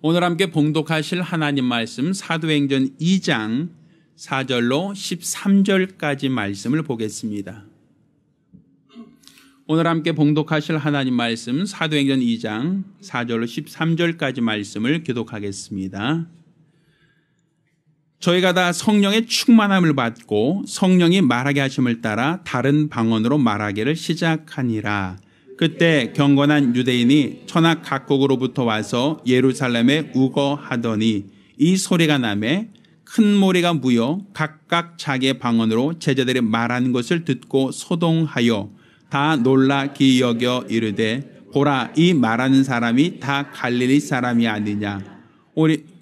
오늘 함께 봉독하실 하나님 말씀 사도행전 2장 4절로 13절까지 말씀을 보겠습니다. 오늘 함께 봉독하실 하나님 말씀 사도행전 2장 4절로 13절까지 말씀을 교독하겠습니다. 저희가 다 성령의 충만함을 받고 성령이 말하게 하심을 따라 다른 방언으로 말하기를 시작하니라. 그때 경건한 유대인이 천하 각국으로부터 와서 예루살렘에 우거하더니 이 소리가 나매 큰 무리가 모여 각각 자기의 방언으로 제자들이 말하는 것을 듣고 소동하여 다 놀라 기여겨 이르되 보라, 이 말하는 사람이 다 갈릴리 사람이 아니냐.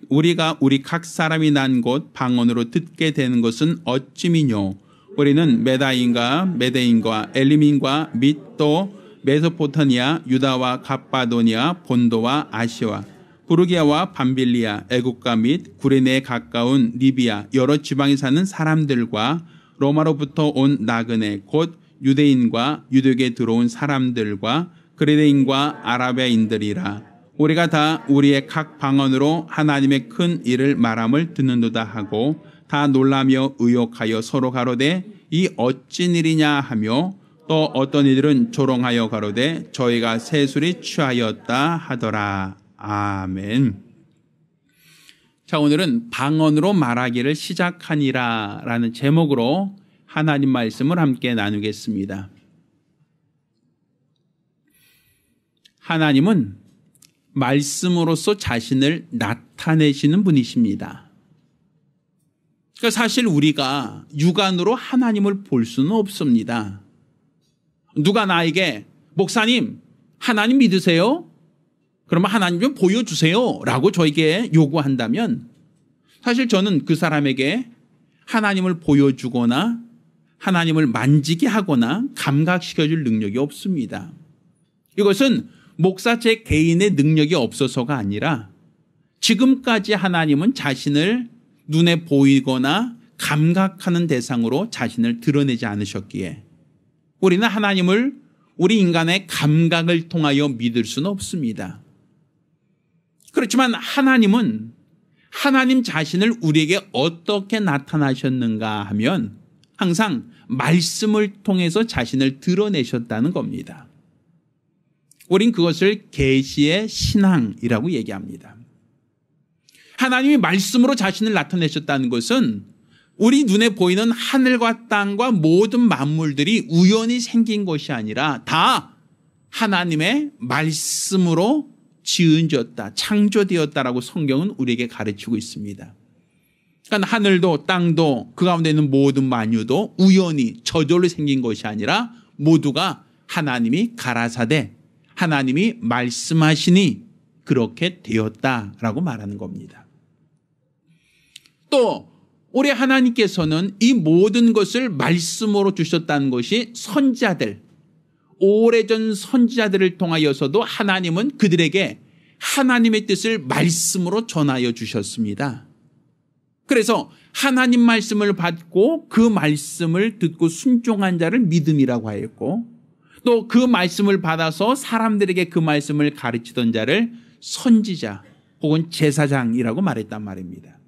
우리가 우리 각 사람이 난 곳 방언으로 듣게 되는 것은 어찌미뇨. 우리는 메다인과 메대인과 엘리민과 및 또 메소포타미아, 유다와 갑바도니아, 본도와 아시아, 부르기아와 밤빌리아, 애국가 및 구레네에 가까운 리비아 여러 지방에 사는 사람들과 로마로부터 온 나그네 곧 유대인과 유대교에 들어온 사람들과 그레네인과 아라비아인들이라. 우리가 다 우리의 각 방언으로 하나님의 큰 일을 말함을 듣는도다 하고 다 놀라며 의혹하여 서로 가로되 이 어찌 일이냐 하며 또 어떤 이들은 조롱하여 가로되 저희가 세술이 취하였다 하더라. 아멘. 자, 오늘은 방언으로 말하기를 시작하니라 라는 제목으로 하나님 말씀을 함께 나누겠습니다. 하나님은 말씀으로서 자신을 나타내시는 분이십니다. 그러니까 사실 우리가 육안으로 하나님을 볼 수는 없습니다. 누가 나에게 목사님 하나님 믿으세요? 그러면 하나님 좀 보여주세요 라고 저에게 요구한다면 사실 저는 그 사람에게 하나님을 보여주거나 하나님을 만지게 하거나 감각시켜줄 능력이 없습니다. 이것은 목사 제 개인의 능력이 없어서가 아니라 지금까지 하나님은 자신을 눈에 보이거나 감각하는 대상으로 자신을 드러내지 않으셨기에 우리는 하나님을 우리 인간의 감각을 통하여 믿을 수는 없습니다. 그렇지만 하나님은 하나님 자신을 우리에게 어떻게 나타나셨는가 하면 항상 말씀을 통해서 자신을 드러내셨다는 겁니다. 우린 그것을 계시의 신앙이라고 얘기합니다. 하나님이 말씀으로 자신을 나타내셨다는 것은 우리 눈에 보이는 하늘과 땅과 모든 만물들이 우연히 생긴 것이 아니라 다 하나님의 말씀으로 지은졌다, 창조되었다라고 성경은 우리에게 가르치고 있습니다. 그러니까 하늘도 땅도 그 가운데 있는 모든 만유도 우연히 저절로 생긴 것이 아니라 모두가 하나님이 가라사대, 하나님이 말씀하시니 그렇게 되었다라고 말하는 겁니다. 또 우리 하나님께서는 이 모든 것을 말씀으로 주셨다는 것이 선지자들, 오래전 선지자들을 통하여서도 하나님은 그들에게 하나님의 뜻을 말씀으로 전하여 주셨습니다. 그래서 하나님 말씀을 받고 그 말씀을 듣고 순종한 자를 믿음이라고 하였고 또 그 말씀을 받아서 사람들에게 그 말씀을 가르치던 자를 선지자 혹은 제사장이라고 말했단 말입니다.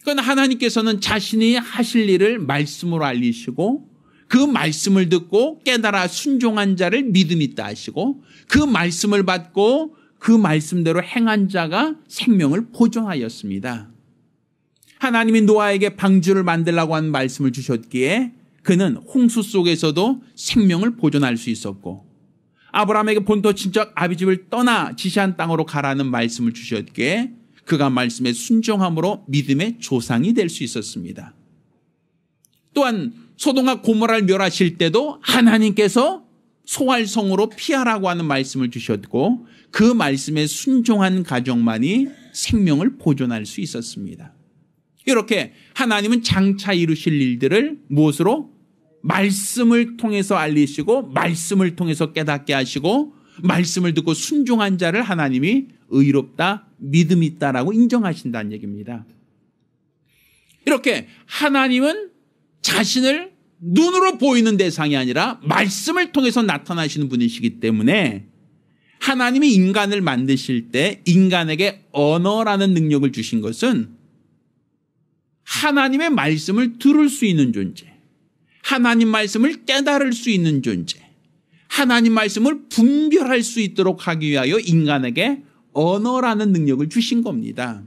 그러니까 하나님께서는 자신이 하실 일을 말씀으로 알리시고 그 말씀을 듣고 깨달아 순종한 자를 믿음 있다 하시고 그 말씀을 받고 그 말씀대로 행한 자가 생명을 보존하였습니다. 하나님이 노아에게 방주를 만들라고 한 말씀을 주셨기에 그는 홍수 속에서도 생명을 보존할 수 있었고 아브라함에게 본토 친척 아비집을 떠나 지시한 땅으로 가라는 말씀을 주셨기에 그가 말씀에 순종함으로 믿음의 조상이 될 수 있었습니다. 또한 소돔과 고모라를 멸하실 때도 하나님께서 소활성으로 피하라고 하는 말씀을 주셨고 그 말씀에 순종한 가정만이 생명을 보존할 수 있었습니다. 이렇게 하나님은 장차 이루실 일들을 무엇으로? 말씀을 통해서 알리시고 말씀을 통해서 깨닫게 하시고 말씀을 듣고 순종한 자를 하나님이 의롭다, 믿음 있다라고 인정하신다는 얘기입니다. 이렇게 하나님은 자신을 눈으로 보이는 대상이 아니라 말씀을 통해서 나타나시는 분이시기 때문에 하나님이 인간을 만드실 때 인간에게 언어라는 능력을 주신 것은 하나님의 말씀을 들을 수 있는 존재, 하나님 말씀을 깨달을 수 있는 존재, 하나님 말씀을 분별할 수 있도록 하기 위하여 인간에게 언어라는 능력을 주신 겁니다.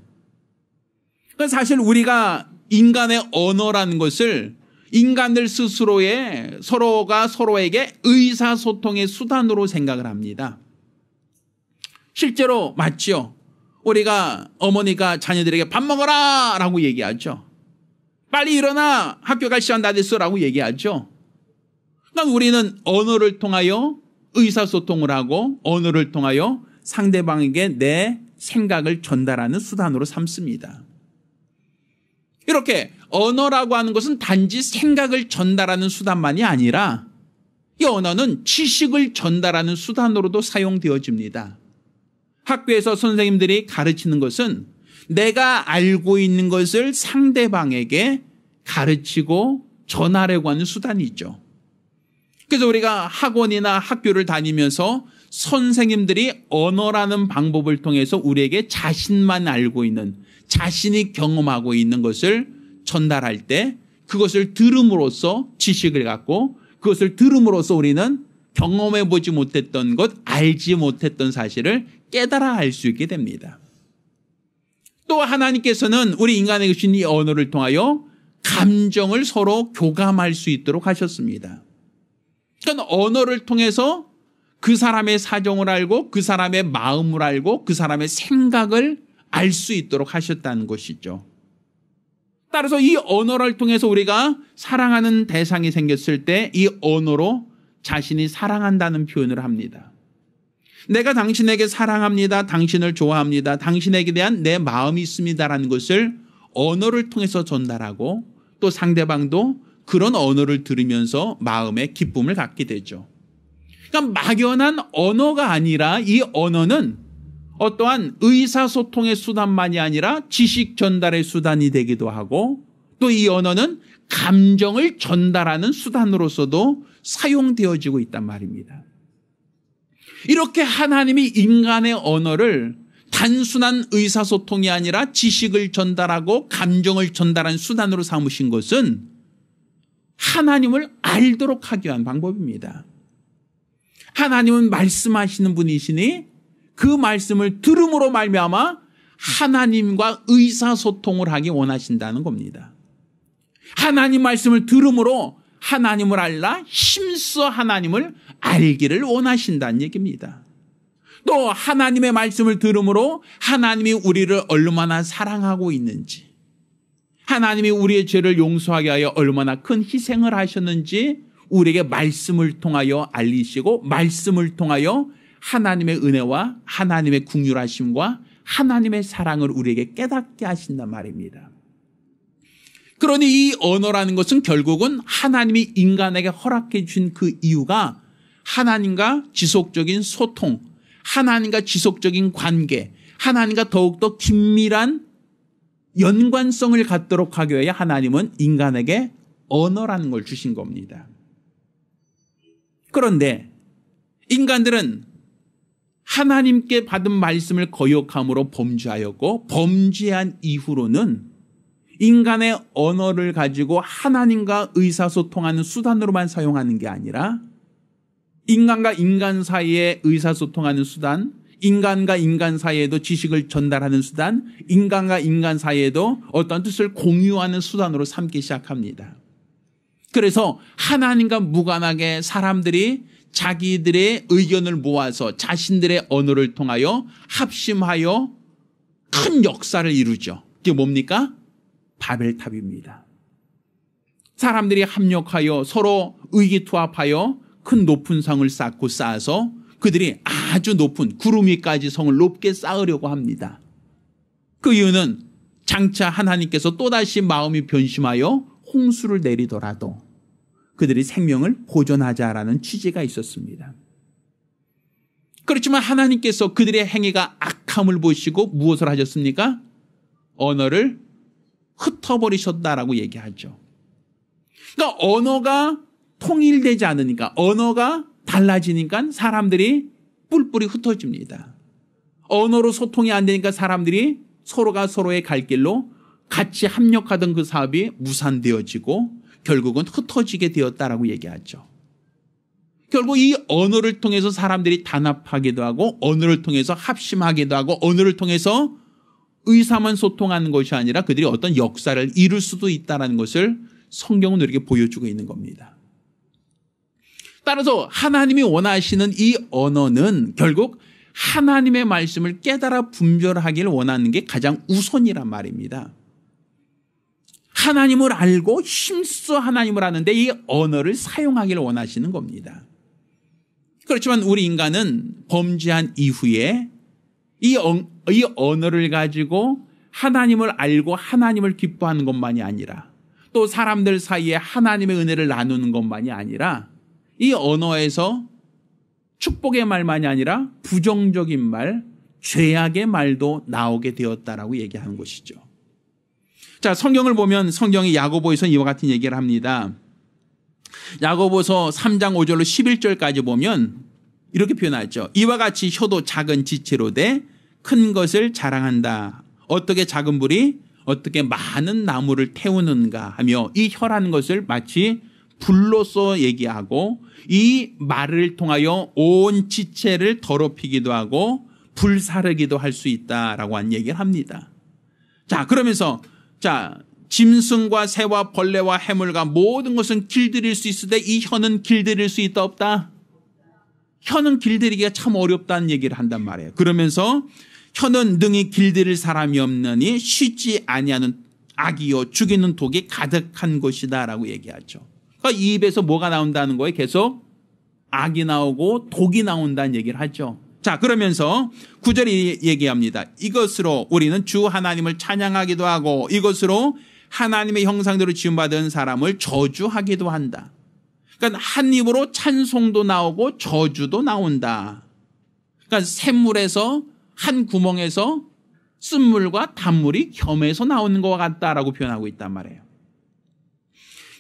그러니까 사실 우리가 인간의 언어라는 것을 인간들 스스로의 서로가 서로에게 의사소통의 수단으로 생각을 합니다. 실제로 맞죠. 우리가 어머니가 자녀들에게 밥 먹어라 라고 얘기하죠. 빨리 일어나 학교 갈 시간 다 됐어 라고 얘기하죠. 그러니까 우리는 언어를 통하여 의사소통을 하고 언어를 통하여 상대방에게 내 생각을 전달하는 수단으로 삼습니다. 이렇게 언어라고 하는 것은 단지 생각을 전달하는 수단만이 아니라 이 언어는 지식을 전달하는 수단으로도 사용되어집니다. 학교에서 선생님들이 가르치는 것은 내가 알고 있는 것을 상대방에게 가르치고 전하려고 하는 수단이죠. 그래서 우리가 학원이나 학교를 다니면서 선생님들이 언어라는 방법을 통해서 우리에게 자신만 알고 있는, 자신이 경험하고 있는 것을 전달할 때 그것을 들음으로써 지식을 갖고 그것을 들음으로써 우리는 경험해 보지 못했던 것, 알지 못했던 사실을 깨달아 알 수 있게 됩니다. 또 하나님께서는 우리 인간에게 주신 이 언어를 통하여 감정을 서로 교감할 수 있도록 하셨습니다. 그러니까 언어를 통해서 그 사람의 사정을 알고 그 사람의 마음을 알고 그 사람의 생각을 알 수 있도록 하셨다는 것이죠. 따라서 이 언어를 통해서 우리가 사랑하는 대상이 생겼을 때 이 언어로 자신이 사랑한다는 표현을 합니다. 내가 당신에게 사랑합니다. 당신을 좋아합니다. 당신에게 대한 내 마음이 있습니다라는 것을 언어를 통해서 전달하고 또 상대방도 그런 언어를 들으면서 마음의 기쁨을 갖게 되죠. 그러니까 막연한 언어가 아니라 이 언어는 어떠한 의사소통의 수단만이 아니라 지식 전달의 수단이 되기도 하고 또 이 언어는 감정을 전달하는 수단으로서도 사용되어지고 있단 말입니다. 이렇게 하나님이 인간의 언어를 단순한 의사소통이 아니라 지식을 전달하고 감정을 전달하는 수단으로 삼으신 것은 하나님을 알도록 하기 위한 방법입니다. 하나님은 말씀하시는 분이시니 그 말씀을 들음으로 말미암아 하나님과 의사소통을 하기 원하신다는 겁니다. 하나님 말씀을 들음으로 하나님을 알라 힘써 하나님을 알기를 원하신다는 얘기입니다. 또 하나님의 말씀을 들음으로 하나님이 우리를 얼마나 사랑하고 있는지, 하나님이 우리의 죄를 용서하게 하여 얼마나 큰 희생을 하셨는지 우리에게 말씀을 통하여 알리시고 말씀을 통하여 하나님의 은혜와 하나님의 긍휼하심과 하나님의 사랑을 우리에게 깨닫게 하신단 말입니다. 그러니 이 언어라는 것은 결국은 하나님이 인간에게 허락해 주신 그 이유가 하나님과 지속적인 소통, 하나님과 지속적인 관계, 하나님과 더욱더 긴밀한 연관성을 갖도록 하기 위해 하나님은 인간에게 언어라는 걸 주신 겁니다. 그런데 인간들은 하나님께 받은 말씀을 거역함으로 범죄하였고 범죄한 이후로는 인간의 언어를 가지고 하나님과 의사소통하는 수단으로만 사용하는 게 아니라 인간과 인간 사이에 의사소통하는 수단, 인간과 인간 사이에도 지식을 전달하는 수단, 인간과 인간 사이에도 어떤 뜻을 공유하는 수단으로 삼기 시작합니다. 그래서 하나님과 무관하게 사람들이 자기들의 의견을 모아서 자신들의 언어를 통하여 합심하여 큰 역사를 이루죠. 그게 뭡니까? 바벨탑입니다. 사람들이 합력하여 서로 의기투합하여 큰 높은 성을 쌓아서 그들이 아주 높은 구름 위까지 성을 높게 쌓으려고 합니다. 그 이유는 장차 하나님께서 또다시 마음이 변심하여 홍수를 내리더라도 그들이 생명을 보존하자라는 취지가 있었습니다. 그렇지만 하나님께서 그들의 행위가 악함을 보시고 무엇을 하셨습니까? 언어를 흩어버리셨다라고 얘기하죠. 그러니까 언어가 통일되지 않으니까, 언어가 달라지니까 사람들이 뿔뿔이 흩어집니다. 언어로 소통이 안 되니까 사람들이 서로가 서로의 갈 길로 같이 합력하던 그 사업이 무산되어지고 결국은 흩어지게 되었다라고 얘기하죠. 결국 이 언어를 통해서 사람들이 단합하기도 하고 언어를 통해서 합심하기도 하고 언어를 통해서 의사만 소통하는 것이 아니라 그들이 어떤 역사를 이룰 수도 있다는 것을 성경은 우리에게 보여주고 있는 겁니다. 따라서 하나님이 원하시는 이 언어는 결국 하나님의 말씀을 깨달아 분별하기를 원하는 게 가장 우선이란 말입니다. 하나님을 알고 힘써 하나님을 아는데 이 언어를 사용하기를 원하시는 겁니다. 그렇지만 우리 인간은 범죄한 이후에 이 언어를 가지고 하나님을 알고 하나님을 기뻐하는 것만이 아니라 또 사람들 사이에 하나님의 은혜를 나누는 것만이 아니라 이 언어에서 축복의 말만이 아니라 부정적인 말, 죄악의 말도 나오게 되었다라고 얘기하는 것이죠. 자, 성경을 보면 성경이 야고보에서 이와 같은 얘기를 합니다. 야고보서 3장 5절로 11절까지 보면 이렇게 표현하죠. 이와 같이 혀도 작은 지체로 돼 큰 것을 자랑한다. 어떻게 작은 불이 어떻게 많은 나무를 태우는가 하며 이 혀라는 것을 마치 불로서 얘기하고 이 말을 통하여 온 지체를 더럽히기도 하고 불사르기도 할 수 있다라고 한 얘기를 합니다. 자, 그러면서 자, 짐승과 새와 벌레와 해물과 모든 것은 길들일 수 있으되 이 혀는 길들일 수 있다 없다? 혀는 길들이기가 참 어렵다는 얘기를 한단 말이에요. 그러면서 혀는 능히 길들일 사람이 없느니 쉬지 아니하는 악이요 죽이는 독이 가득한 것이다 라고 얘기하죠. 그러니까 이 입에서 뭐가 나온다는 거예요? 계속 악이 나오고 독이 나온다는 얘기를 하죠. 자, 그러면서 9절이 얘기합니다. 이것으로 우리는 주 하나님을 찬양하기도 하고 이것으로 하나님의 형상대로 지음받은 사람을 저주하기도 한다. 그러니까 한 입으로 찬송도 나오고 저주도 나온다. 그러니까 샘물에서 한 구멍에서 쓴물과 단물이 겸해서 나오는 것과 같다라고 표현하고 있단 말이에요.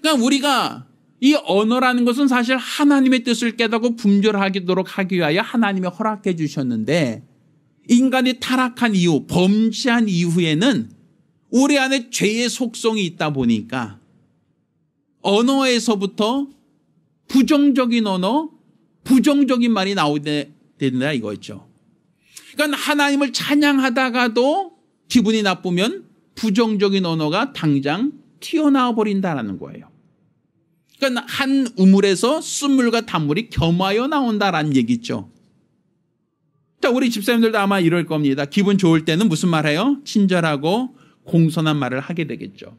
그러니까 우리가 이 언어라는 것은 사실 하나님의 뜻을 깨닫고 분별하도록 하기 위하여 하나님이 허락해 주셨는데 인간이 타락한 이후, 범죄한 이후에는 우리 안에 죄의 속성이 있다 보니까 언어에서부터 부정적인 언어, 부정적인 말이 나오게 된다 이거죠. 그러니까 하나님을 찬양하다가도 기분이 나쁘면 부정적인 언어가 당장 튀어나와 버린다는 거예요. 그러니까 한 우물에서 쓴물과 단물이 겸하여 나온다라는 얘기죠. 자, 우리 집사님들도 아마 이럴 겁니다. 기분 좋을 때는 무슨 말 해요? 친절하고 공손한 말을 하게 되겠죠.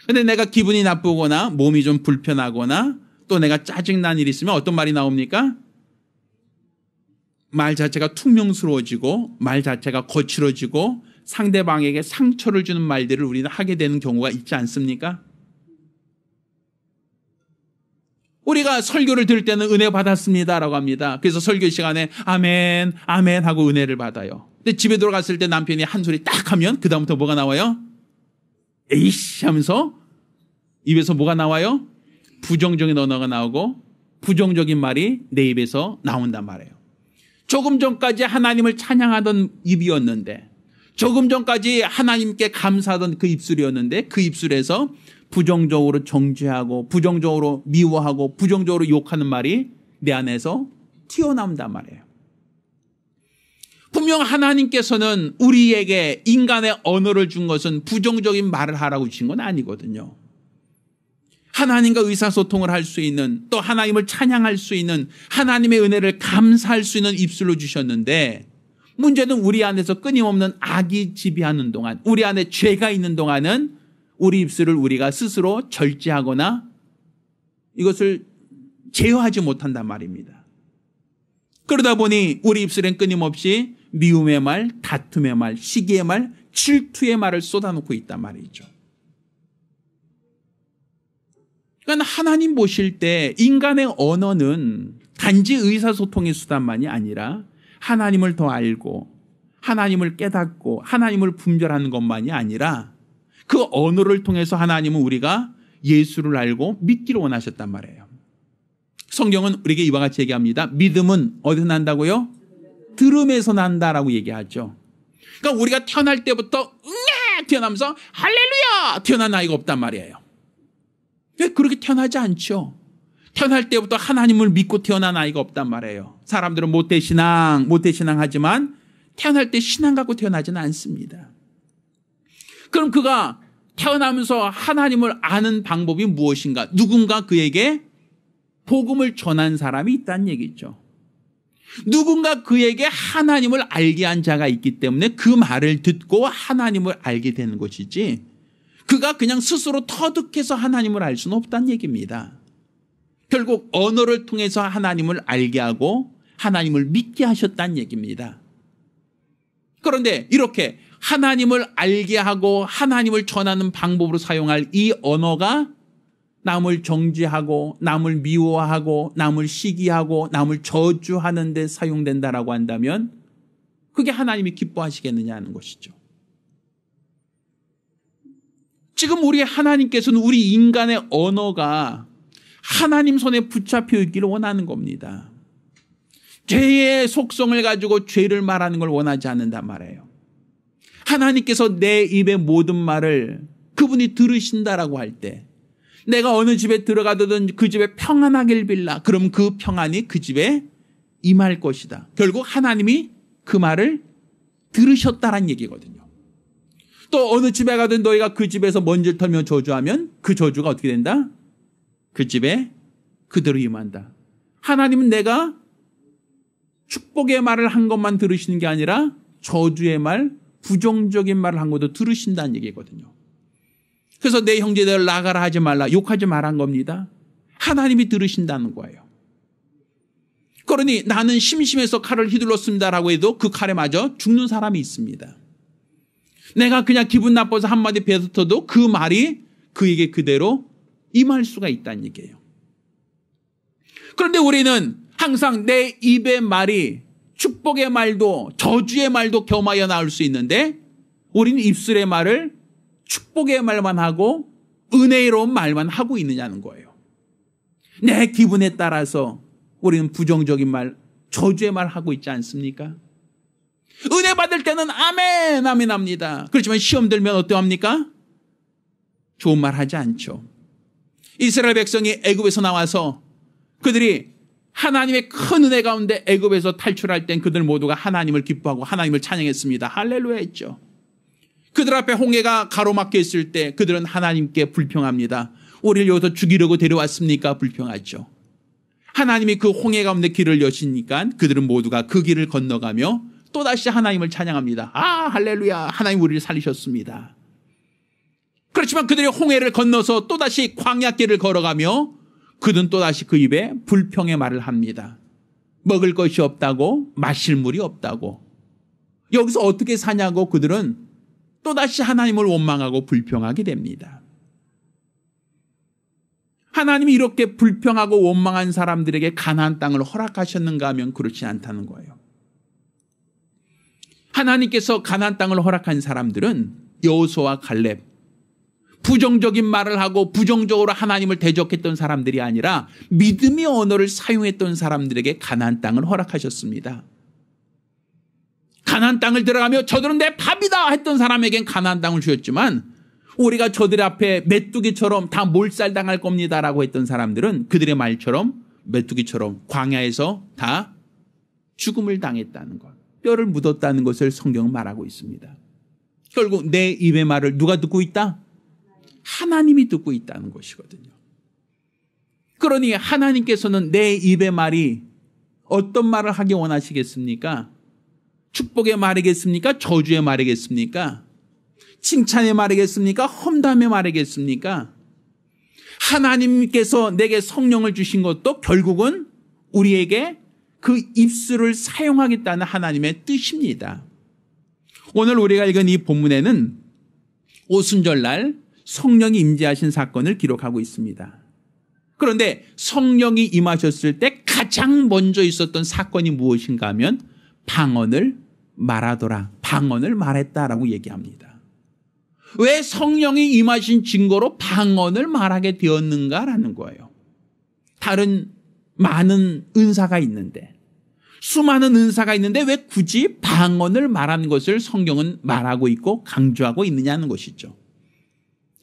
그런데 내가 기분이 나쁘거나 몸이 좀 불편하거나 또 내가 짜증난 일이 있으면 어떤 말이 나옵니까? 말 자체가 퉁명스러워지고 말 자체가 거칠어지고 상대방에게 상처를 주는 말들을 우리는 하게 되는 경우가 있지 않습니까? 우리가 설교를 들을 때는 은혜 받았습니다라고 합니다. 그래서 설교 시간에 아멘, 아멘 하고 은혜를 받아요. 근데 집에 들어갔을 때 남편이 한 소리 딱 하면 그 다음부터 뭐가 나와요? 에이씨 하면서 입에서 뭐가 나와요? 부정적인 언어가 나오고 부정적인 말이 내 입에서 나온단 말이에요. 조금 전까지 하나님을 찬양하던 입이었는데 조금 전까지 하나님께 감사하던 그 입술이었는데 그 입술에서 부정적으로 정죄하고 부정적으로 미워하고 부정적으로 욕하는 말이 내 안에서 튀어나온단 말이에요. 분명 하나님께서는 우리에게 인간의 언어를 준 것은 부정적인 말을 하라고 주신 건 아니거든요. 하나님과 의사소통을 할 수 있는 또 하나님을 찬양할 수 있는 하나님의 은혜를 감사할 수 있는 입술로 주셨는데 문제는 우리 안에서 끊임없는 악이 지배하는 동안 우리 안에 죄가 있는 동안은 우리 입술을 우리가 스스로 절제하거나 이것을 제어하지 못한단 말입니다. 그러다 보니 우리 입술엔 끊임없이 미움의 말, 다툼의 말, 시기의 말, 질투의 말을 쏟아놓고 있단 말이죠. 그러니까 하나님 보실 때 인간의 언어는 단지 의사소통의 수단만이 아니라 하나님을 더 알고 하나님을 깨닫고 하나님을 분별하는 것만이 아니라 그 언어를 통해서 하나님은 우리가 예수를 알고 믿기를 원하셨단 말이에요. 성경은 우리에게 이와 같이 얘기합니다. 믿음은 어디서 난다고요? 들음에서 난다라고 얘기하죠. 그러니까 우리가 태어날 때부터 태어나면서 할렐루야 태어난 아이가 없단 말이에요. 왜 그렇게 태어나지 않죠? 태어날 때부터 하나님을 믿고 태어난 아이가 없단 말이에요. 사람들은 모태신앙 하지만 태어날 때 신앙 갖고 태어나지는 않습니다. 그럼 그가 태어나면서 하나님을 아는 방법이 무엇인가? 누군가 그에게 복음을 전한 사람이 있다는 얘기죠. 누군가 그에게 하나님을 알게 한 자가 있기 때문에 그 말을 듣고 하나님을 알게 되는 것이지 그가 그냥 스스로 터득해서 하나님을 알 수는 없다는 얘기입니다. 결국 언어를 통해서 하나님을 알게 하고 하나님을 믿게 하셨다는 얘기입니다. 그런데 이렇게 하나님을 알게 하고 하나님을 전하는 방법으로 사용할 이 언어가 남을 정죄하고 남을 미워하고 남을 시기하고 남을 저주하는 데 사용된다라고 한다면 그게 하나님이 기뻐하시겠느냐 하는 것이죠. 지금 우리 하나님께서는 우리 인간의 언어가 하나님 손에 붙잡혀 있기를 원하는 겁니다. 죄의 속성을 가지고 죄를 말하는 걸 원하지 않는단 말이에요. 하나님께서 내 입의 모든 말을 그분이 들으신다라고 할 때 내가 어느 집에 들어가든 그 집에 평안하길 빌라. 그럼 그 평안이 그 집에 임할 것이다. 결국 하나님이 그 말을 들으셨다란 얘기거든요. 또 어느 집에 가든 너희가 그 집에서 먼지를 털며 저주하면 그 저주가 어떻게 된다? 그 집에 그대로 임한다. 하나님은 내가 축복의 말을 한 것만 들으시는 게 아니라 저주의 말, 부정적인 말을 한 것도 들으신다는 얘기거든요. 그래서 내 형제들을 나가라 하지 말라, 욕하지 말란 겁니다. 하나님이 들으신다는 거예요. 그러니 나는 심심해서 칼을 휘둘렀습니다라고 해도 그 칼에 맞아 죽는 사람이 있습니다. 내가 그냥 기분 나빠서 한마디 뱉어도 그 말이 그에게 그대로 임할 수가 있다는 얘기예요. 그런데 우리는 항상 내 입의 말이 축복의 말도 저주의 말도 겸하여 나올 수 있는데 우리는 입술의 말을 축복의 말만 하고 은혜로운 말만 하고 있느냐는 거예요. 내 기분에 따라서 우리는 부정적인 말, 저주의 말 하고 있지 않습니까? 은혜 받을 때는 아멘, 아멘 합니다. 그렇지만 시험 들면 어떠합니까? 좋은 말 하지 않죠. 이스라엘 백성이 애굽에서 나와서 그들이 하나님의 큰 은혜 가운데 애굽에서 탈출할 땐 그들 모두가 하나님을 기뻐하고 하나님을 찬양했습니다. 할렐루야 했죠. 그들 앞에 홍해가 가로막혀 있을 때 그들은 하나님께 불평합니다. 우리를 여기서 죽이려고 데려왔습니까? 불평하죠. 하나님이 그 홍해 가운데 길을 여시니까 그들은 모두가 그 길을 건너가며 또다시 하나님을 찬양합니다. 아, 할렐루야. 하나님 우리를 살리셨습니다. 그렇지만 그들이 홍해를 건너서 또다시 광야길을 걸어가며 그들은 또다시 그 입에 불평의 말을 합니다. 먹을 것이 없다고, 마실 물이 없다고. 여기서 어떻게 사냐고 그들은 또다시 하나님을 원망하고 불평하게 됩니다. 하나님이 이렇게 불평하고 원망한 사람들에게 가나안 땅을 허락하셨는가 하면 그렇지 않다는 거예요. 하나님께서 가나안 땅을 허락한 사람들은 여호수아와 갈렙, 부정적인 말을 하고 부정적으로 하나님을 대적했던 사람들이 아니라 믿음의 언어를 사용했던 사람들에게 가나안 땅을 허락하셨습니다. 가나안 땅을 들어가며 저들은 내 밥이다 했던 사람에겐 가나안 땅을 주셨지만 우리가 저들 앞에 메뚜기처럼 다 몰살당할 겁니다라고 했던 사람들은 그들의 말처럼 메뚜기처럼 광야에서 다 죽음을 당했다는 것, 뼈를 묻었다는 것을 성경은 말하고 있습니다. 결국 내 입의 말을 누가 듣고 있다? 하나님이 듣고 있다는 것이거든요. 그러니 하나님께서는 내 입의 말이 어떤 말을 하기 원하시겠습니까? 축복의 말이겠습니까? 저주의 말이겠습니까? 칭찬의 말이겠습니까? 험담의 말이겠습니까? 하나님께서 내게 성령을 주신 것도 결국은 우리에게 그 입술을 사용하겠다는 하나님의 뜻입니다. 오늘 우리가 읽은 이 본문에는 오순절날 성령이 임재하신 사건을 기록하고 있습니다. 그런데 성령이 임하셨을 때 가장 먼저 있었던 사건이 무엇인가 하면 방언을 말하더라. 방언을 말했다라고 얘기합니다. 왜 성령이 임하신 증거로 방언을 말하게 되었는가라는 거예요. 다른 많은 은사가 있는데 수많은 은사가 있는데 왜 굳이 방언을 말하는 것을 성경은 말하고 있고 강조하고 있느냐는 것이죠.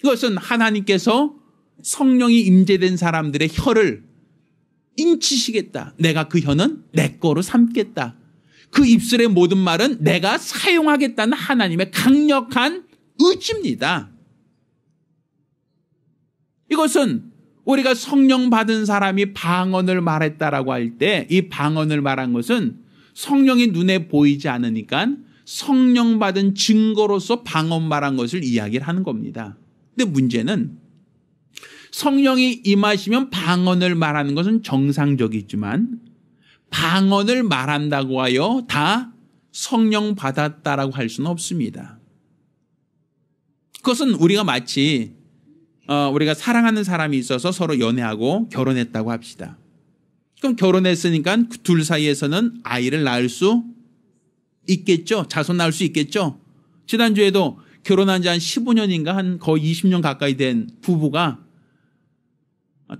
이것은 하나님께서 성령이 임재된 사람들의 혀를 인치시겠다. 내가 그 혀는 내 거로 삼겠다. 그 입술의 모든 말은 내가 사용하겠다는 하나님의 강력한 의지입니다. 이것은 우리가 성령 받은 사람이 방언을 말했다라고 할 때 이 방언을 말한 것은 성령이 눈에 보이지 않으니까 성령 받은 증거로서 방언 말한 것을 이야기를 하는 겁니다. 근데 문제는 성령이 임하시면 방언을 말하는 것은 정상적이지만 방언을 말한다고 하여 다 성령 받았다라고 할 수는 없습니다. 그것은 우리가 마치 우리가 사랑하는 사람이 있어서 서로 연애하고 결혼했다고 합시다. 그럼 결혼했으니까 둘 사이에서는 아이를 낳을 수 있겠죠. 자손 낳을 수 있겠죠. 지난주에도 결혼한 지 한 15년인가 한 거의 20년 가까이 된 부부가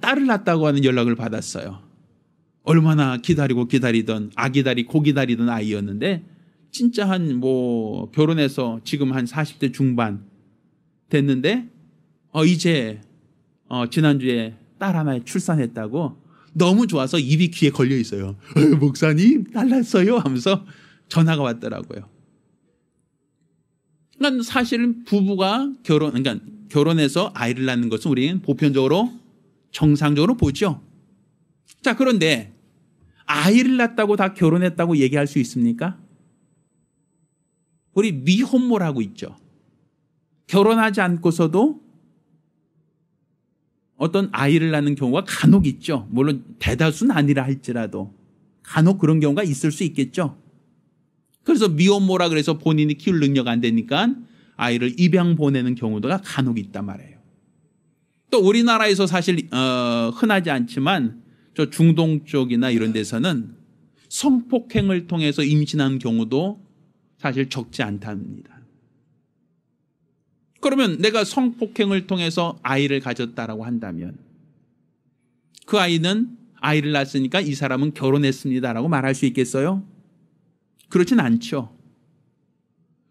딸을 낳았다고 하는 연락을 받았어요. 얼마나 기다리던 아기다리 고기다리던 아이였는데 진짜 결혼해서 지금 한 40대 중반 됐는데 이제 지난주에 딸 하나 출산했다고 너무 좋아서 입이 귀에 걸려 있어요. 목사님 딸 낳았어요 하면서 전화가 왔더라고요. 그러니까 사실은 부부가 결혼해서 아이를 낳는 것은 우리는 보편적으로 정상적으로 보죠. 자, 그런데 아이를 낳았다고 다 결혼했다고 얘기할 수 있습니까? 우리 미혼모라고 있죠. 결혼하지 않고서도 어떤 아이를 낳는 경우가 간혹 있죠. 물론 대다수는 아니라 할지라도 간혹 그런 경우가 있을 수 있겠죠. 그래서 미혼모라 그래서 본인이 키울 능력 안 되니까 아이를 입양 보내는 경우가 간혹 있단 말이에요. 또 우리나라에서 사실 흔하지 않지만 저 중동 쪽이나 이런 데서는 성폭행을 통해서 임신하는 경우도 사실 적지 않답니다. 그러면 내가 성폭행을 통해서 아이를 가졌다라고 한다면 그 아이는 아이를 낳았으니까 이 사람은 결혼했습니다라고 말할 수 있겠어요? 그렇진 않죠.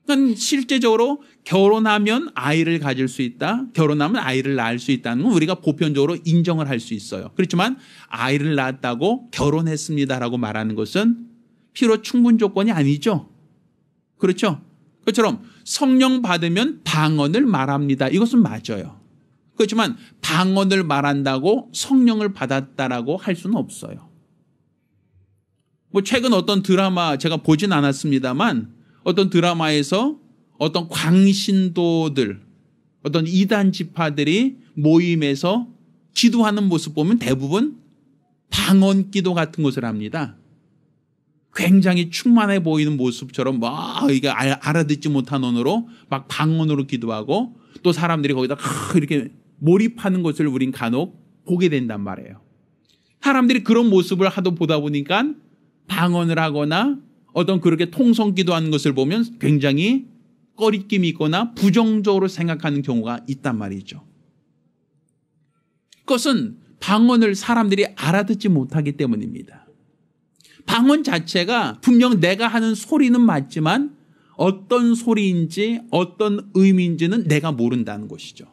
그러니까 실제적으로 결혼하면 아이를 가질 수 있다. 결혼하면 아이를 낳을 수 있다는 건 우리가 보편적으로 인정을 할 수 있어요. 그렇지만 아이를 낳았다고 결혼했습니다라고 말하는 것은 필요 충분 조건이 아니죠. 그렇죠? 그것처럼 성령 받으면 방언을 말합니다. 이것은 맞아요. 그렇지만 방언을 말한다고 성령을 받았다라고 할 수는 없어요. 최근 어떤 드라마 제가 보진 않았습니다만 어떤 드라마에서 어떤 광신도들, 어떤 이단 지파들이 모임에서 기도하는 모습 보면 대부분 방언 기도 같은 것을 합니다. 굉장히 충만해 보이는 모습처럼 이게 알아듣지 못한 언어로 막 방언으로 기도하고 또 사람들이 거기다 이렇게 몰입하는 것을 우린 간혹 보게 된단 말이에요. 사람들이 그런 모습을 하도 보다 보니까 방언을 하거나 어떤 그렇게 통성 기도하는 것을 보면 굉장히 꺼리낌이 있거나 부정적으로 생각하는 경우가 있단 말이죠. 그것은 방언을 사람들이 알아듣지 못하기 때문입니다. 방언 자체가 분명 내가 하는 소리는 맞지만 어떤 소리인지 어떤 의미인지는 내가 모른다는 것이죠.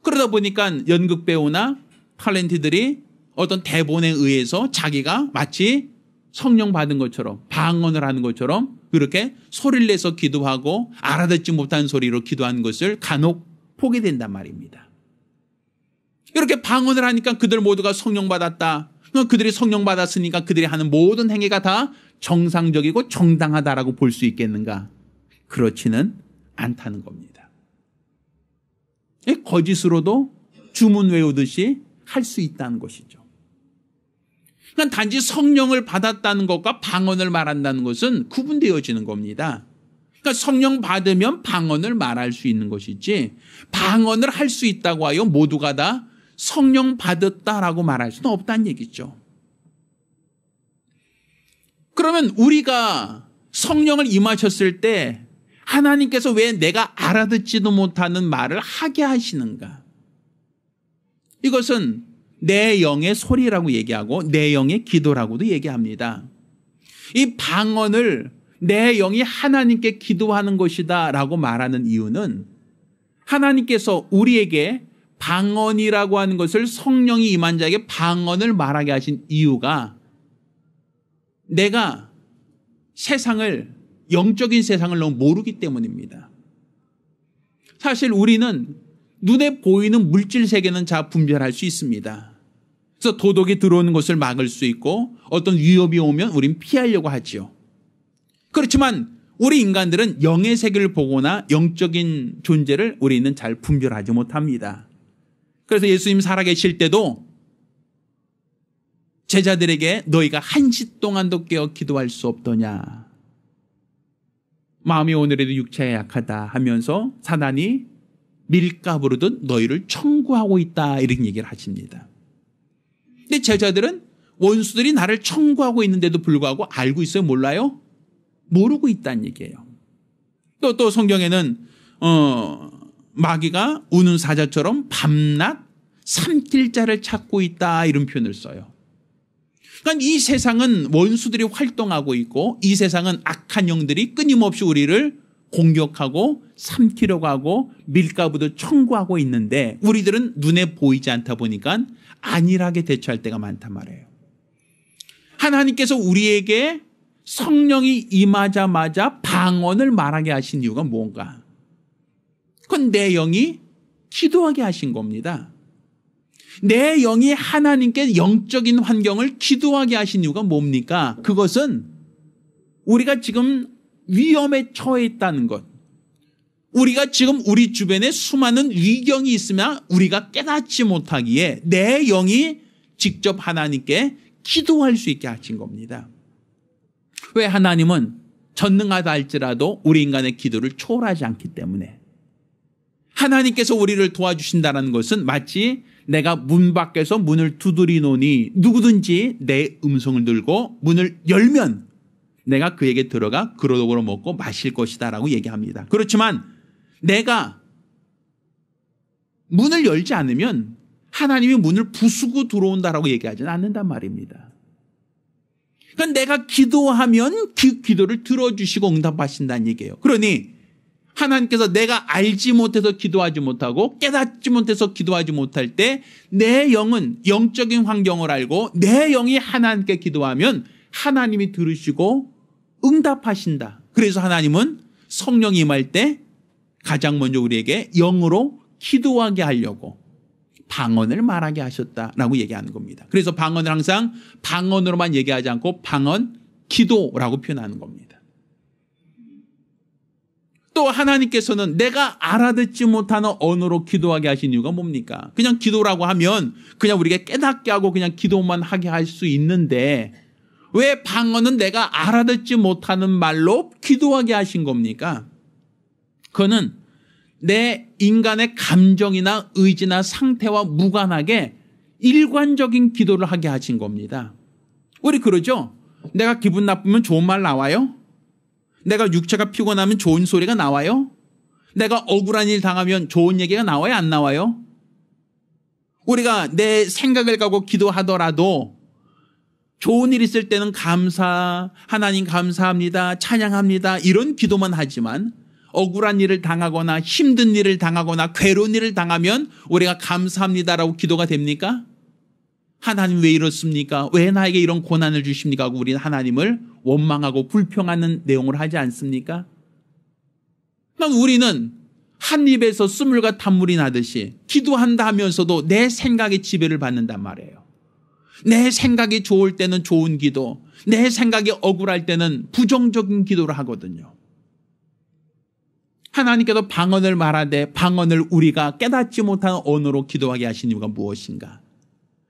그러다 보니까 연극 배우나 탤런트들이 어떤 대본에 의해서 자기가 마치 성령 받은 것처럼 방언을 하는 것처럼 그렇게 소리를 내서 기도하고 알아듣지 못한 소리로 기도하는 것을 간혹 보게 된단 말입니다. 이렇게 방언을 하니까 그들 모두가 성령 받았다. 그들이 성령 받았으니까 그들이 하는 모든 행위가 다 정상적이고 정당하다라고 볼 수 있겠는가? 그렇지는 않다는 겁니다. 거짓으로도 주문 외우듯이 할 수 있다는 것이죠. 그러니까 단지 성령을 받았다는 것과 방언을 말한다는 것은 구분되어지는 겁니다. 그러니까 성령 받으면 방언을 말할 수 있는 것이지 방언을 할 수 있다고 하여 모두가 다 성령 받았다라고 말할 수는 없다는 얘기죠. 그러면 우리가 성령을 임하셨을 때 하나님께서 왜 내가 알아듣지도 못하는 말을 하게 하시는가? 이것은 내 영의 소리라고 얘기하고 내 영의 기도라고도 얘기합니다. 이 방언을 내 영이 하나님께 기도하는 것이다 라고 말하는 이유는 하나님께서 우리에게 방언이라고 하는 것을 성령이 임한 자에게 방언을 말하게 하신 이유가 내가 영적인 세상을 너무 모르기 때문입니다. 사실 우리는 눈에 보이는 물질 세계는 잘 분별할 수 있습니다. 그래서 도둑이 들어오는 것을 막을 수 있고 어떤 위협이 오면 우린 피하려고 하지요. 그렇지만 우리 인간들은 영의 세계를 보거나 영적인 존재를 우리는 잘 분별하지 못합니다. 그래서 예수님 살아계실 때도 제자들에게 너희가 1시 동안도 깨어 기도할 수 없더냐. 마음이 오늘에도 육체가 약하다 하면서 사단이 밀가부르듯 너희를 청구하고 있다 이런 얘기를 하십니다. 근데 제자들은 원수들이 나를 청구하고 있는데도 불구하고 알고 있어요? 몰라요? 모르고 있다는 얘기예요. 또 성경에는 마귀가 우는 사자처럼 밤낮 삼킬 자를 찾고 있다 이런 표현을 써요. 그러니까 이 세상은 원수들이 활동하고 있고 이 세상은 악한 영들이 끊임없이 우리를 공격하고 삼키려고 하고 밀가부도 청구하고 있는데 우리들은 눈에 보이지 않다 보니까 안일하게 대처할 때가 많단 말이에요. 하나님께서 우리에게 성령이 임하자마자 방언을 말하게 하신 이유가 뭔가? 그건 내 영이 기도하게 하신 겁니다. 내 영이 하나님께 영적인 환경을 기도하게 하신 이유가 뭡니까? 그것은 우리가 지금 위험에 처해 있다는 것. 우리가 지금 우리 주변에 수많은 위경이 있으면 우리가 깨닫지 못하기에 내 영이 직접 하나님께 기도할 수 있게 하신 겁니다. 왜? 하나님은 전능하다 할지라도 우리 인간의 기도를 초월하지 않기 때문에. 하나님께서 우리를 도와주신다는 것은 마치 내가 문 밖에서 문을 두드리노니 누구든지 내 음성을 들고 문을 열면 내가 그에게 들어가 그러도그러 먹고 마실 것이다 라고 얘기합니다. 그렇지만 내가 문을 열지 않으면 하나님이 문을 부수고 들어온다라고 얘기하지는 않는단 말입니다. 그러니까 내가 기도하면 그 기도를 들어주시고 응답하신다는 얘기예요. 그러니 하나님께서 내가 알지 못해서 기도하지 못하고 깨닫지 못해서 기도하지 못할 때 내 영은 영적인 환경을 알고 내 영이 하나님께 기도하면 하나님이 들으시고 응답하신다. 그래서 하나님은 성령이 임할 때 가장 먼저 우리에게 영으로 기도하게 하려고 방언을 말하게 하셨다라고 얘기하는 겁니다. 그래서 방언을 항상 방언으로만 얘기하지 않고 방언 기도라고 표현하는 겁니다. 또 하나님께서는 내가 알아듣지 못하는 언어로 기도하게 하신 이유가 뭡니까? 그냥 기도라고 하면 그냥 우리가 깨닫게 하고 그냥 기도만 하게 할 수 있는데 왜 방언은 내가 알아듣지 못하는 말로 기도하게 하신 겁니까? 그거는 내 인간의 감정이나 의지나 상태와 무관하게 일관적인 기도를 하게 하신 겁니다. 우리 그러죠? 내가 기분 나쁘면 좋은 말 나와요? 내가 육체가 피곤하면 좋은 소리가 나와요? 내가 억울한 일 당하면 좋은 얘기가 나와요? 안 나와요? 우리가 내 생각을 가고 기도하더라도 좋은 일 있을 때는 하나님 감사합니다, 찬양합니다 이런 기도만 하지만 억울한 일을 당하거나 힘든 일을 당하거나 괴로운 일을 당하면 우리가 감사합니다라고 기도가 됩니까? 하나님 왜 이렇습니까? 왜 나에게 이런 고난을 주십니까? 하고 우리는 하나님을 원망하고 불평하는 내용을 하지 않습니까? 그러니까 우리는 한 입에서 쓴물과 단물이 나듯이 기도한다 하면서도 내 생각의 지배를 받는단 말이에요. 내 생각이 좋을 때는 좋은 기도, 내 생각이 억울할 때는 부정적인 기도를 하거든요. 하나님께서 방언을 말하되 방언을 우리가 깨닫지 못하는 언어로 기도하게 하신 이유가 무엇인가?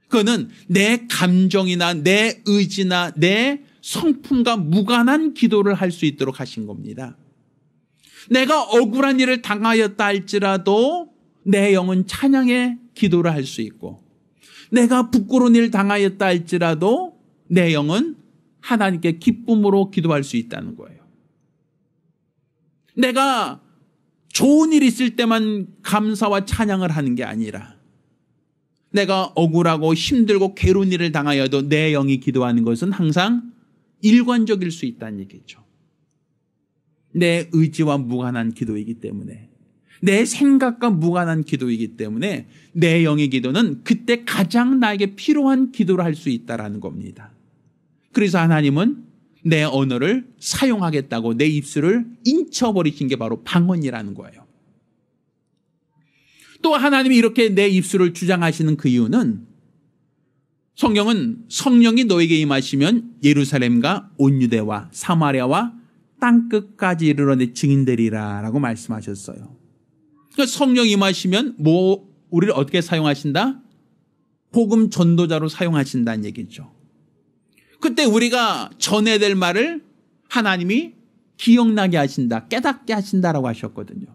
그거는 내 감정이나 내 의지나 내 성품과 무관한 기도를 할 수 있도록 하신 겁니다. 내가 억울한 일을 당하였다 할지라도 내 영은 찬양의 기도를 할 수 있고 내가 부끄러운 일을 당하였다 할지라도 내 영은 하나님께 기쁨으로 기도할 수 있다는 거예요. 내가 좋은 일 있을 때만 감사와 찬양을 하는 게 아니라 내가 억울하고 힘들고 괴로운 일을 당하여도 내 영이 기도하는 것은 항상 일관적일 수 있다는 얘기죠. 내 의지와 무관한 기도이기 때문에, 내 생각과 무관한 기도이기 때문에 내 영의 기도는 그때 가장 나에게 필요한 기도를 할 수 있다는 겁니다. 그래서 하나님은 내 언어를 사용하겠다고 내 입술을 인쳐버리신 게 바로 방언이라는 거예요. 또 하나님이 이렇게 내 입술을 주장하시는 그 이유는 성경은 성령이 너에게 임하시면 예루살렘과 온 유대와 사마리아와 땅끝까지 이르러 내 증인되리라 라고 말씀하셨어요. 그러니까 성령이 임하시면 우리를 어떻게 사용하신다? 복음 전도자로 사용하신다는 얘기죠. 그때 우리가 전해야 될 말을 하나님이 기억나게 하신다, 깨닫게 하신다라고 하셨거든요.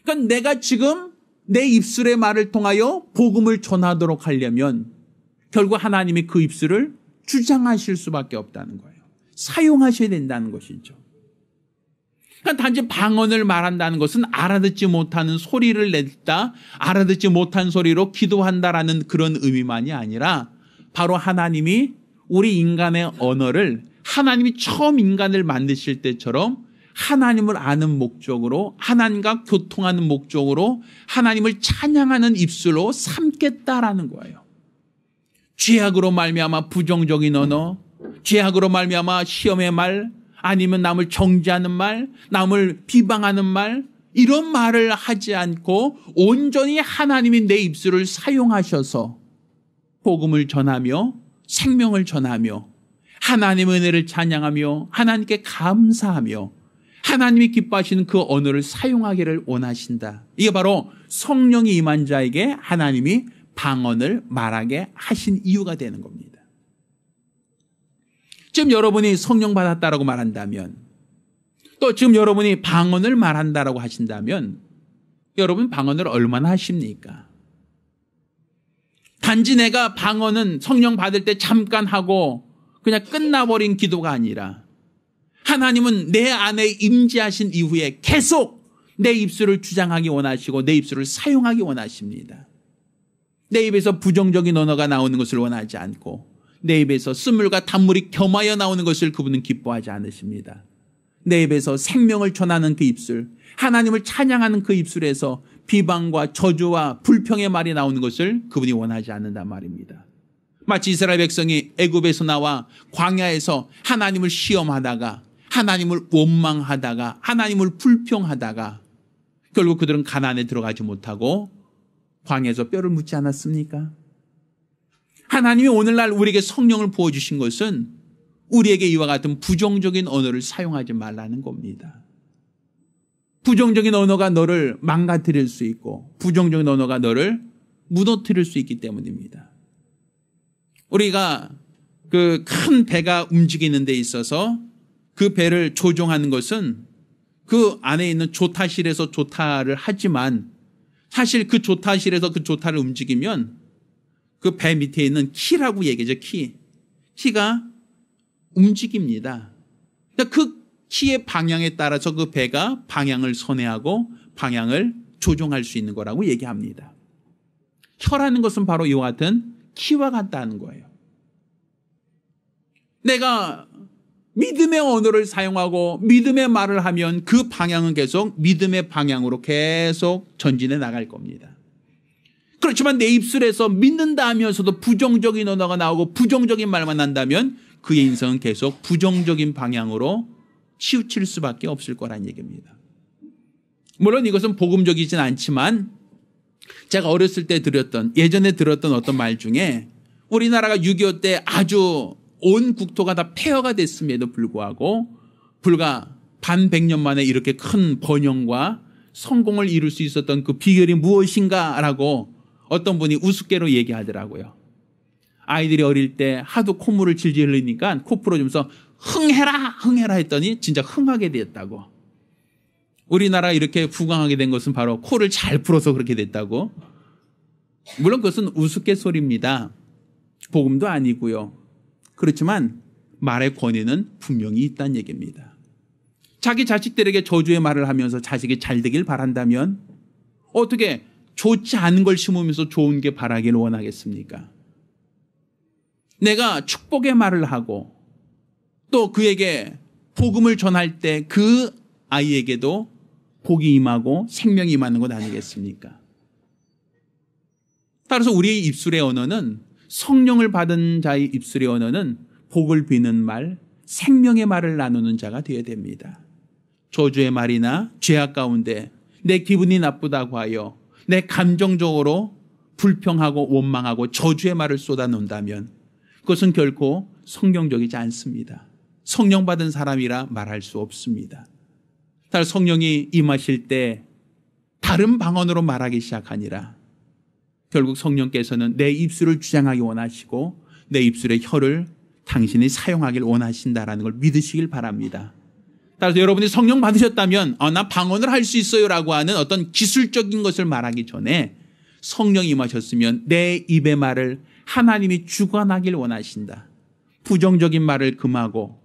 그러니까 내가 지금 내 입술의 말을 통하여 복음을 전하도록 하려면 결국 하나님이 그 입술을 주장하실 수밖에 없다는 거예요. 사용하셔야 된다는 것이죠. 그러니까 단지 방언을 말한다는 것은 알아듣지 못하는 소리를 냈다, 알아듣지 못한 소리로 기도한다라는 그런 의미만이 아니라 바로 하나님이 우리 인간의 언어를 하나님이 처음 인간을 만드실 때처럼 하나님을 아는 목적으로, 하나님과 교통하는 목적으로 하나님을 찬양하는 입술로 삼겠다라는 거예요. 죄악으로 말미암아 부정적인 언어, 죄악으로 말미암아 시험의 말, 아니면 남을 정죄하는 말, 남을 비방하는 말, 이런 말을 하지 않고 온전히 하나님이 내 입술을 사용하셔서 복음을 전하며 생명을 전하며 하나님의 은혜를 찬양하며 하나님께 감사하며 하나님이 기뻐하시는 그 언어를 사용하기를 원하신다. 이게 바로 성령이 임한 자에게 하나님이 방언을 말하게 하신 이유가 되는 겁니다. 지금 여러분이 성령 받았다라고 말한다면, 또 지금 여러분이 방언을 말한다라고 하신다면 여러분 방언을 얼마나 하십니까? 단지 내가 방언은 성령 받을 때 잠깐 하고 그냥 끝나버린 기도가 아니라 하나님은 내 안에 임재하신 이후에 계속 내 입술을 주장하기 원하시고 내 입술을 사용하기 원하십니다. 내 입에서 부정적인 언어가 나오는 것을 원하지 않고 내 입에서 쓴물과 단물이 겸하여 나오는 것을 그분은 기뻐하지 않으십니다. 내 입에서 생명을 전하는 그 입술, 하나님을 찬양하는 그 입술에서 비방과 저주와 불평의 말이 나오는 것을 그분이 원하지 않는단 말입니다. 마치 이스라엘 백성이 애굽에서 나와 광야에서 하나님을 시험하다가 하나님을 원망하다가 하나님을 불평하다가 결국 그들은 가나안에 들어가지 못하고 광야에서 뼈를 묻지 않았습니까? 하나님이 오늘날 우리에게 성령을 부어주신 것은 우리에게 이와 같은 부정적인 언어를 사용하지 말라는 겁니다. 부정적인 언어가 너를 망가뜨릴 수 있고 부정적인 언어가 너를 무너뜨릴 수 있기 때문입니다. 우리가 그 큰 배가 움직이는 데 있어서 그 배를 조종하는 것은 그 안에 있는 조타실에서 조타를 하지만 사실 그 조타실에서 그 조타를 움직이면 그 배 밑에 있는 키라고 얘기하죠. 키가 움직입니다. 그러니까 그 키의 방향에 따라서 그 배가 방향을 선회하고 방향을 조종할 수 있는 거라고 얘기합니다. 혀라는 것은 바로 이와 같은 키와 같다는 거예요. 내가 믿음의 언어를 사용하고 믿음의 말을 하면 그 방향은 계속 믿음의 방향으로 계속 전진해 나갈 겁니다. 그렇지만 내 입술에서 믿는다 하면서도 부정적인 언어가 나오고 부정적인 말만 한다면 그의 인생은 계속 부정적인 방향으로 치우칠 수밖에 없을 거란 얘기입니다. 물론 이것은 복음적이진 않지만 제가 어렸을 때 예전에 들었던 어떤 말 중에 우리나라가 6.25 때 아주 온 국토가 다 폐허가 됐음에도 불구하고 불과 반백년 만에 이렇게 큰 번영과 성공을 이룰 수 있었던 그 비결이 무엇인가라고 어떤 분이 우습게로 얘기하더라고요. 아이들이 어릴 때 하도 콧물을 질질 흘리니까 코 풀어주면서 흥해라 했더니 진짜 흥하게 됐다고. 우리나라가 이렇게 부강하게 된 것은 바로 코를 잘 풀어서 그렇게 됐다고. 물론 그것은 우스갯소리입니다. 복음도 아니고요. 그렇지만 말의 권위는 분명히 있다는 얘기입니다. 자기 자식들에게 저주의 말을 하면서 자식이 잘 되길 바란다면 어떻게 좋지 않은 걸 심으면서 좋은 게 바라기를 원하겠습니까? 내가 축복의 말을 하고 또 그에게 복음을 전할 때 그 아이에게도 복이 임하고 생명이 임하는 것 아니겠습니까? 따라서 우리의 입술의 언어는, 성령을 받은 자의 입술의 언어는 복을 비는 말, 생명의 말을 나누는 자가 되어야 됩니다. 저주의 말이나 죄악 가운데 내 기분이 나쁘다고 하여 내 감정적으로 불평하고 원망하고 저주의 말을 쏟아놓는다면 그것은 결코 성경적이지 않습니다. 성령 받은 사람이라 말할 수 없습니다. 따라서 성령이 임하실 때 다른 방언으로 말하기 시작하니라 결국 성령께서는 내 입술을 주장하기 원하시고 내 입술의 혀를 당신이 사용하길 원하신다라는 걸 믿으시길 바랍니다. 따라서 여러분이 성령 받으셨다면 나 방언을 할 수 있어요 라고 하는 어떤 기술적인 것을 말하기 전에 성령이 임하셨으면 내 입의 말을 하나님이 주관하길 원하신다. 부정적인 말을 금하고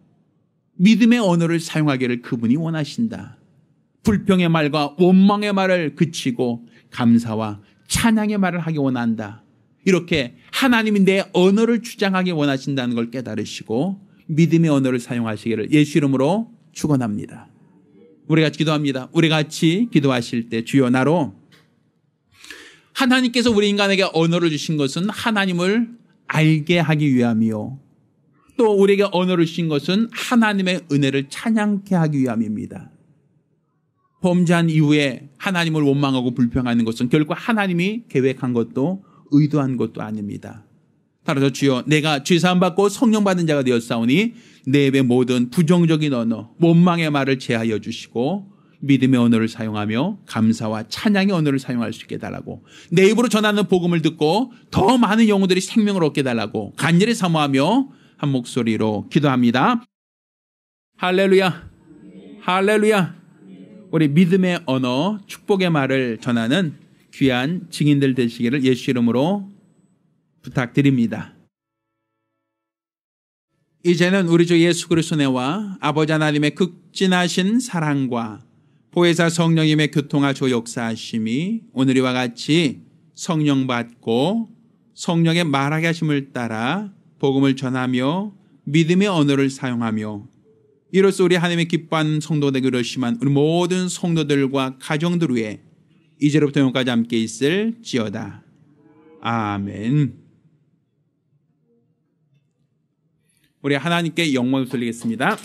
믿음의 언어를 사용하기를 그분이 원하신다. 불평의 말과 원망의 말을 그치고 감사와 찬양의 말을 하기 원한다. 이렇게 하나님이 내 언어를 주장하기 원하신다는 걸 깨달으시고 믿음의 언어를 사용하시기를 예수 이름으로 축원합니다. 우리 같이 기도합니다. 우리 같이 기도하실 때 주여 나로 하나님께서 우리 인간에게 언어를 주신 것은 하나님을 알게 하기 위함이요. 또 우리에게 언어를 주신 것은 하나님의 은혜를 찬양케 하기 위함입니다. 범죄한 이후에 하나님을 원망하고 불평하는 것은 결코 하나님이 계획한 것도 의도한 것도 아닙니다. 따라서 주여 내가 죄사함 받고 성령 받은 자가 되었사오니 내 입의 모든 부정적인 언어, 원망의 말을 제하여 주시고 믿음의 언어를 사용하며 감사와 찬양의 언어를 사용할 수 있게 해달라고, 내 입으로 전하는 복음을 듣고 더 많은 영혼들이 생명을 얻게 해달라고 간절히 사모하며 한 목소리로 기도합니다. 할렐루야, 할렐루야. 우리 믿음의 언어, 축복의 말을 전하는 귀한 증인들 되시기를 예수 이름으로 부탁드립니다. 이제는 우리 주 예수 그리스도의 은혜와 아버지 하나님의 극진하신 사랑과 보혜사 성령님의 교통하시고 역사하심이 오늘 이와 같이 성령 받고 성령의 말하게 하심을 따라 복음을 전하며 믿음의 언어를 사용하며 이로써 우리 하나님의 기뻐하는 성도되기로 결심한 우리 모든 성도들과 가정들 위해 이제로부터 영원까지 함께 있을지어다. 아멘. 우리 하나님께 영광을 돌리겠습니다.